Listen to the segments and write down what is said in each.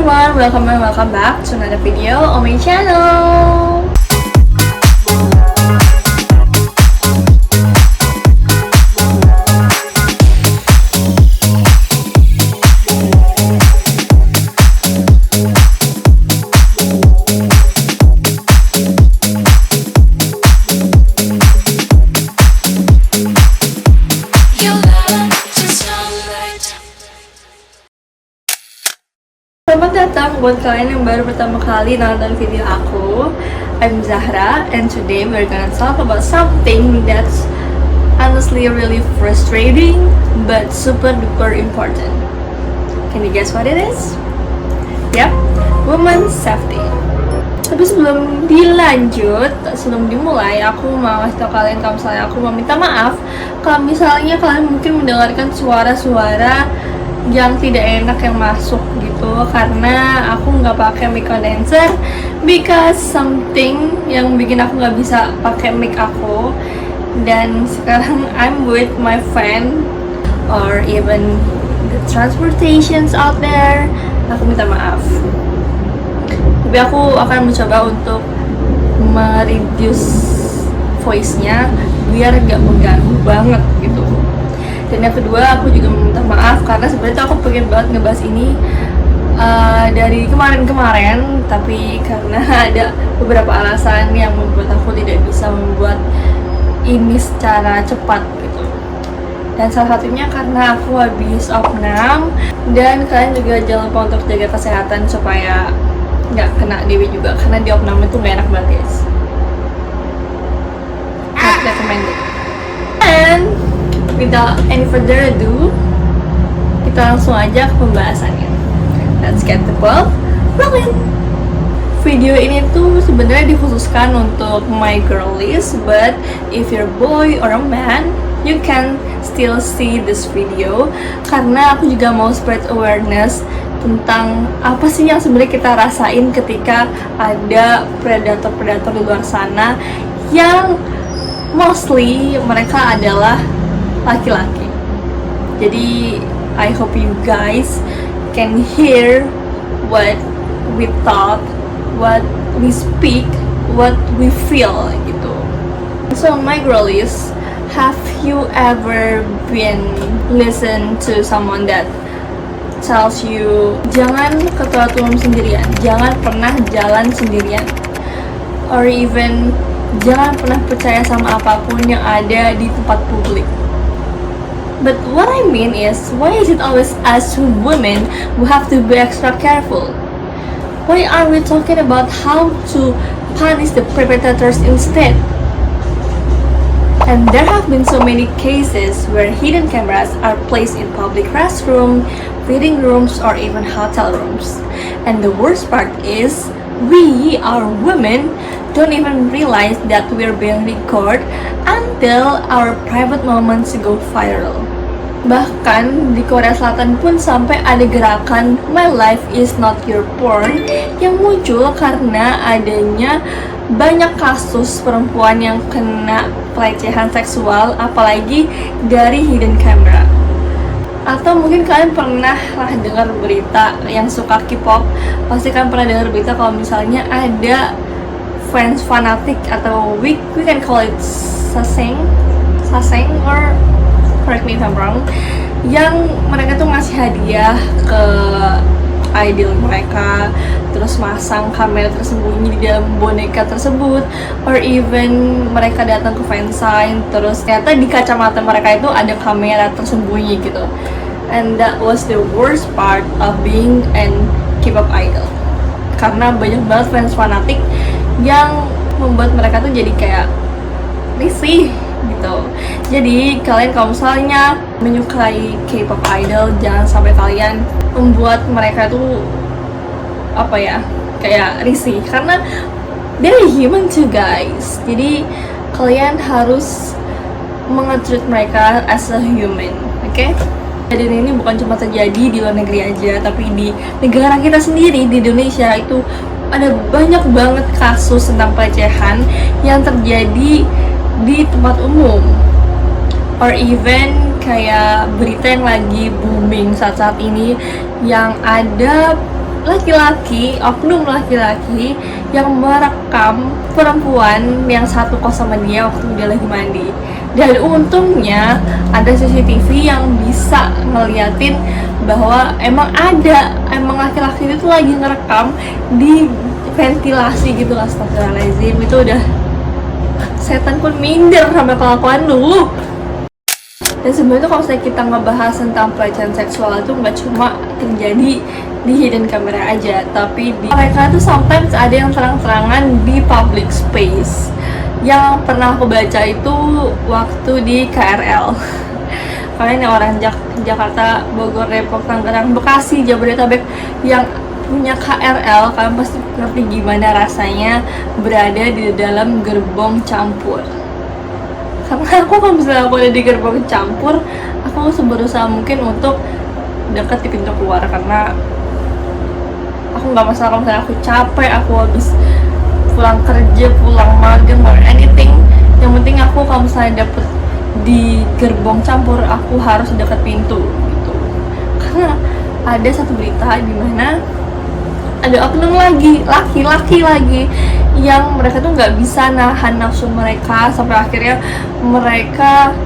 everyone, welcome and welcome back to another video on my channel. Selamat datang buat kalian yang baru pertama kali nonton video aku. I'm Zahra and today we're gonna talk about something that's honestly really frustrating but super duper important. Can you guess what it is? Yep, women's safety. Tapi sebelum dilanjut, sebelum dimulai, aku mau kasih tau kalian kalau misalnya aku mau minta maaf kalau misalnya kalian mungkin mendengarkan suara-suara yang tidak enak yang masuk gitu, karena aku nggak pakai mic condenser because something yang bikin aku nggak bisa pakai mic aku. Dan sekarang I'm with my friend or even the transportations out there. Aku minta maaf, tapi aku akan mencoba untuk mereduce voice-nya biar gak mengganggu banget gitu. Dan yang kedua, aku juga minta maaf karena sebenarnya aku pengen banget ngebahas ini dari kemarin-kemarin, tapi karena ada beberapa alasan yang membuat aku tidak bisa membuat ini secara cepat gitu. Dan salah satunya karena aku habis opnam, dan kalian juga jangan lupa untuk jaga kesehatan supaya nggak kena dewi juga, karena di opnam itu nggak enak banget guys. Not recommended. And without any further ado, kita langsung aja ke pembahasannya. Let's get the ball rolling. Video ini tuh sebenarnya dikhususkan untuk my girlies, but if you're a boy or a man, you can still see this video karena aku juga mau spread awareness tentang apa sih yang sebenarnya kita rasain ketika ada predator-predator di luar sana yang mostly mereka adalah laki-laki. Jadi I hope you guys can hear what we thought, what we speak, what we feel gitu. So my girlies, have you ever been listen to someone that tells you jangan ke toilet umum sendirian, jangan pernah jalan sendirian, or even jangan pernah percaya sama apapun yang ada di tempat publik? But what I mean is, why is it always us women who have to be extra careful? Why are we talking about how to punish the perpetrators instead? And there have been so many cases where hidden cameras are placed in public restroom, feeding rooms, or even hotel rooms. And the worst part is, we, our women, don't even realize that we're being recorded until our private moments go viral. Bahkan di Korea Selatan pun sampai ada gerakan My Life Is Not Your Porn yang muncul karena adanya banyak kasus perempuan yang kena pelecehan seksual, apalagi dari hidden camera. Atau mungkin kalian pernah lah dengar berita yang suka K-pop, pasti kalian pernah dengar berita kalau misalnya ada fans fanatik atau we can call it saseng or correct me if I'm wrong, yang mereka tuh ngasih hadiah ke idol mereka, terus masang kamera tersembunyi di dalam boneka tersebut, or even mereka datang ke fansign, terus ternyata di kacamata mereka itu ada kamera tersembunyi gitu. And that was the worst part of being an K-pop idol, karena banyak banget fans fanatik yang membuat mereka tuh jadi kayak risih gitu. Jadi kalian kalau misalnya menyukai K-pop idol, jangan sampai kalian membuat mereka tuh apa ya, kayak risih, karena they're human too guys. Jadi kalian harus menge-treat mereka as a human, oke? Dan ini bukan cuma terjadi di luar negeri aja, tapi di negara kita sendiri, di Indonesia itu ada banyak banget kasus tentang pelecehan yang terjadi di tempat umum, or even kayak berita yang lagi booming saat-saat ini yang ada laki-laki, oknum laki-laki yang merekam perempuan yang satu kos sama dia waktu dia lagi mandi. Dan untungnya ada CCTV yang bisa ngeliatin bahwa emang laki-laki itu lagi ngerekam di ventilasi gitu. Astagfirullahaladzim, itu udah setan pun minder sama kelakuan lu. Dan sebenarnya kalau kita ngebahas tentang pelecehan seksual itu nggak cuma terjadi di hidden camera aja, tapi mereka tuh sometimes ada yang terang-terangan di public space. Yang pernah aku baca itu waktu di KRL. Kalian yang orang Jakarta, Bogor, Depok, Tangerang, Bekasi, Jabodetabek yang punya KRL, kalian pasti ngerti gimana rasanya berada di dalam gerbong campur. Karena aku kalau misalnya aku ada di gerbong campur, aku berusaha mungkin untuk dekat di pintu keluar, karena aku nggak masalah kalau misalnya aku capek, aku habis pulang kerja, pulang magang or anything, yang penting aku kalau misalnya dapet di gerbong campur, aku harus dekat pintu gitu. Karena ada satu berita di mana ada oknum lagi, laki-laki lagi, yang mereka tuh nggak bisa nahan nafsu mereka sampai akhirnya mereka,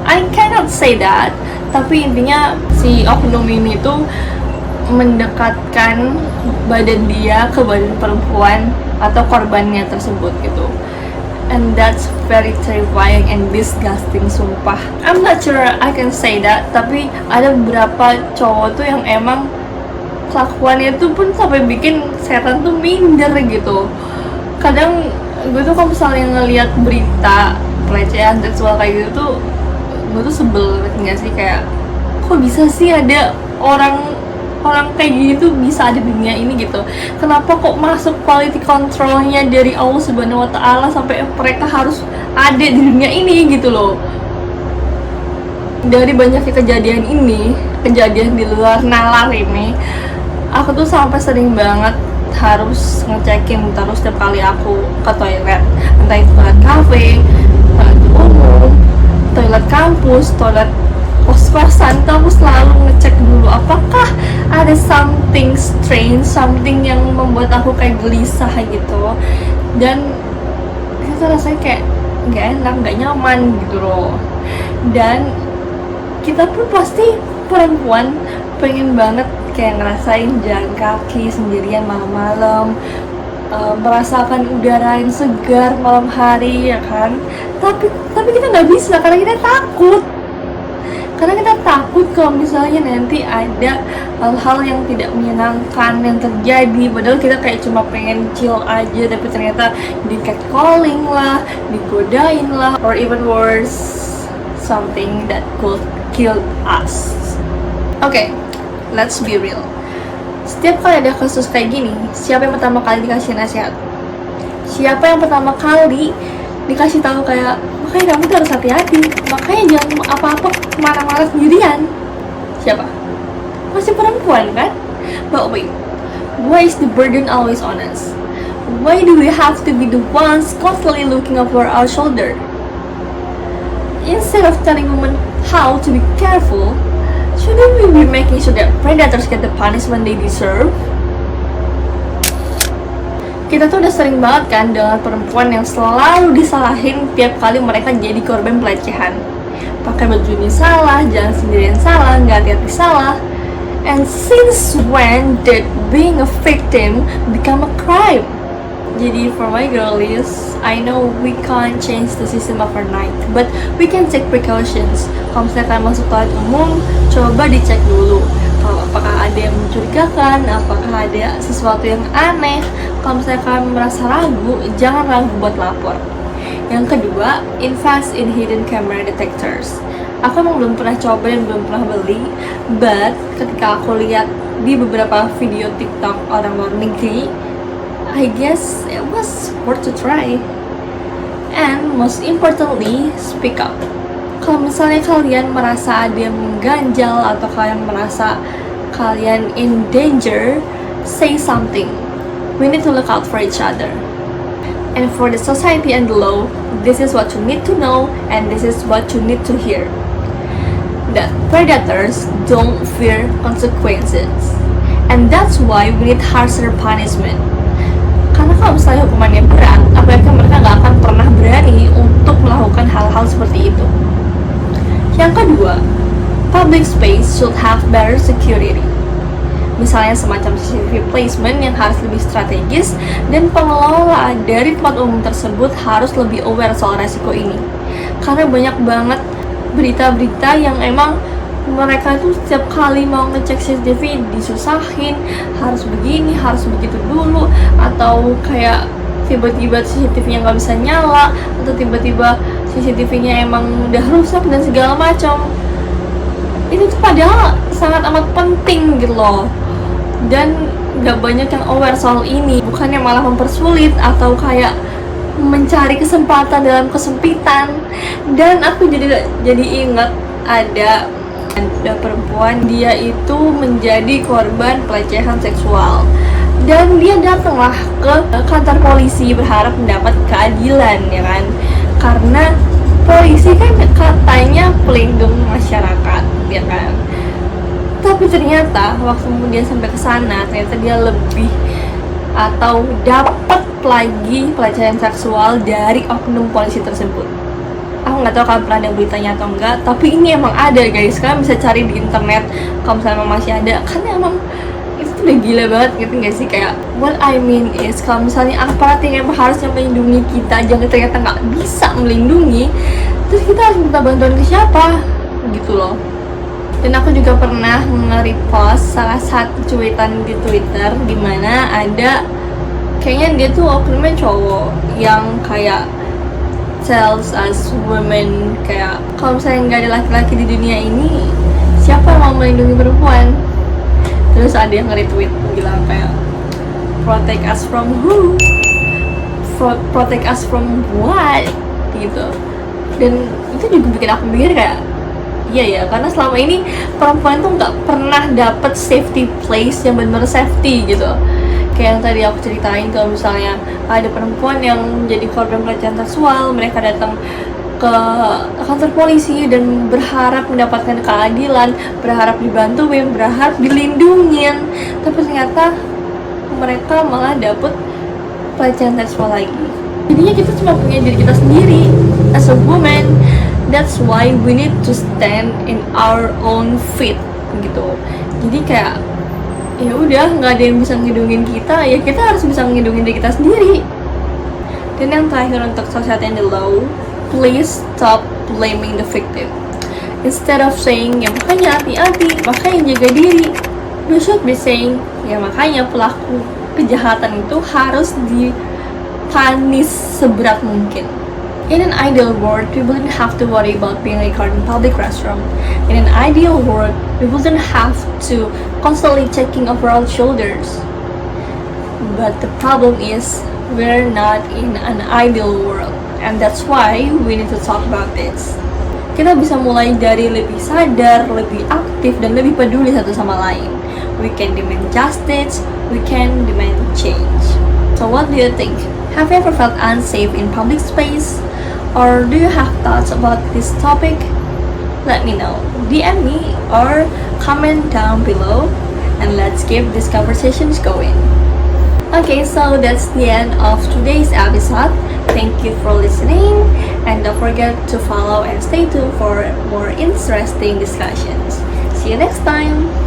I cannot say that, tapi intinya si oknum ini tuh mendekatkan badan dia ke badan perempuan atau korbannya tersebut gitu. And that's very terrifying and disgusting, sumpah. I'm not sure I can say that, tapi ada beberapa cowok tuh yang emang kelakuannya tuh pun sampai bikin setan tuh minder gitu. Kadang gue tuh kalau misalnya ngelihat berita pelecehan seksual kayak gitu tuh, gue tuh sebel nggak sih, kayak kok bisa sih ada orang kayak gitu bisa ada di dunia ini gitu. Kenapa kok masuk quality controlnya dari Allah Subhanahu Wa Taala sampai mereka harus ada di dunia ini gitu loh. Dari banyaknya kejadian di luar nalar ini, aku tuh sampai sering banget harus ngecekin terus setiap kali aku ke toilet, entah itu toilet kafe, toilet umum, toilet kampus, toilet kos-kosan, aku selalu ngecek dulu apakah ada something strange, something yang membuat aku kayak gelisah gitu. Dan itu rasanya kayak nggak enak, nggak nyaman gitu loh. Dan kita pun pasti perempuan pengen banget kayak ngerasain jalan kaki sendirian malam-malam, merasakan udara yang segar malam hari, ya kan? Tapi kita nggak bisa karena kita takut. Karena kita takut kalau misalnya nanti ada hal-hal yang tidak menyenangkan yang terjadi, padahal kita kayak cuma pengen chill aja, tapi ternyata di catcalling lah, digodain lah, or even worse, something that could kill us. Okay, let's be real. Setiap kali ada kasus kayak gini, siapa yang pertama kali dikasih nasihat? Siapa yang pertama kali dikasih tahu kayak, makanya kamu tuh harus hati-hati, makanya jangan apa-apa marah-marah sendirian? Siapa? Masih perempuan kan? But wait, why is the burden always on us? Why do we have to be the ones constantly looking over our shoulder? Instead of telling women how to be careful, shouldn't we be making sure that predators get the punishment they deserve? Kita tuh udah sering banget kan dengan perempuan yang selalu disalahin tiap kali mereka jadi korban pelecehan. Pakai bajunya salah, jalan sendirian salah, nggak hati-hati salah. And since when did being a victim become a crime? Jadi for my girlies, I know we can't change the system overnight, but we can take precautions. Kalau misalnya kalian masuk toilet umum, coba dicek dulu apakah ada yang mencurigakan, apakah ada sesuatu yang aneh. Kalau misalnya kalian merasa ragu, jangan ragu buat lapor. Yang kedua, invest in hidden camera detectors. Aku emang belum pernah coba dan belum pernah beli, but ketika aku lihat di beberapa video TikTok orang luar negeri, I guess it was worth to try. And most importantly, speak up. Kalau misalnya kalian merasa ada yang mengganjal atau kalian merasa kalian in danger, say something. We need to look out for each other. And for the society and the law, this is what you need to know and this is what you need to hear. That predators don't fear consequences. And that's why we need harsher punishment. Karena kalau misalnya hukumannya berat, aku yakin mereka nggak akan pernah berani untuk melakukan hal-hal seperti itu. Yang kedua, public space should have better security. Misalnya semacam CCTV placement yang harus lebih strategis, dan pengelola dari tempat umum tersebut harus lebih aware soal resiko ini. Karena banyak banget berita-berita yang emang mereka tuh setiap kali mau ngecek CCTV disusahin, harus begini, harus begitu dulu, atau kayak tiba-tiba CCTV-nya nggak bisa nyala, atau tiba-tiba CCTV-nya emang udah rusak dan segala macam. Ini tuh padahal sangat amat penting gitu loh, dan nggak banyak yang aware soal ini. Bukannya malah mempersulit atau kayak mencari kesempatan dalam kesempitan. Dan aku jadi ingat ada perempuan, dia itu menjadi korban pelecehan seksual, dan dia datanglah ke kantor polisi berharap mendapat keadilan, ya kan, karena polisi kan katanya pelindung masyarakat, ya kan. Tapi ternyata waktu kemudian sampai ke sana, ternyata dia lebih atau dapat lagi pelecehan seksual dari oknum polisi tersebut. Aku nggak tahu kalian pernah ada beritanya atau enggak, tapi ini emang ada guys. Kalian bisa cari di internet kalau misalnya masih ada, karena emang itu tuh udah gila banget gitu nggak sih? Kayak what I mean is, kalau misalnya aparat yang emang harusnya melindungi kita jangan ternyata nggak bisa melindungi, terus kita harus minta bantuan ke siapa gitu loh. Dan aku juga pernah nge-repost salah satu cuitan di Twitter dimana ada, kayaknya dia tuh oknumnya cowok yang kayak tells us women kayak kalau misalnya nggak ada laki-laki di dunia ini, siapa yang mau melindungi perempuan? Terus ada yang nge-retweet bilang kayak protect us from who? Protect us from what? Gitu. Dan itu juga bikin aku mikir kayak iya ya, karena selama ini perempuan tuh nggak pernah dapet safety place yang benar safety gitu. Kayak yang tadi aku ceritain, kalau misalnya ada perempuan yang menjadi korban pelecehan seksual, mereka datang ke kantor polisi dan berharap mendapatkan keadilan, berharap dibantuin, berharap dilindungin, tapi ternyata mereka malah dapet pelecehan seksual lagi. Jadinya kita cuma punya diri kita sendiri as a woman. That's why we need to stand in our own feet gitu. Jadi kayak ya udah, nggak ada yang bisa ngidungin kita, ya kita harus bisa ngidungin diri kita sendiri. Dan yang terakhir untuk society and the law, please stop blaming the victim. Instead of saying ya makanya hati-hati, makanya jaga diri, you should be saying ya makanya pelaku kejahatan itu harus dipunis seberat mungkin. In an ideal world, we wouldn't have to worry about being recorded in public restroom. In an ideal world, we wouldn't have to constantly checking over our shoulders. But the problem is, we're not in an ideal world, and that's why we need to talk about this. Kita bisa mulai dari lebih sadar, lebih aktif, dan lebih peduli satu sama lain. We can demand justice, we can demand change. So what do you think? Have you ever felt unsafe in public space? Or do you have thoughts about this topic? Let me know. DM me or comment down below, and let's keep these conversations going. Okay, so that's the end of today's episode. Thank you for listening, and don't forget to follow and stay tuned for more interesting discussions. See you next time!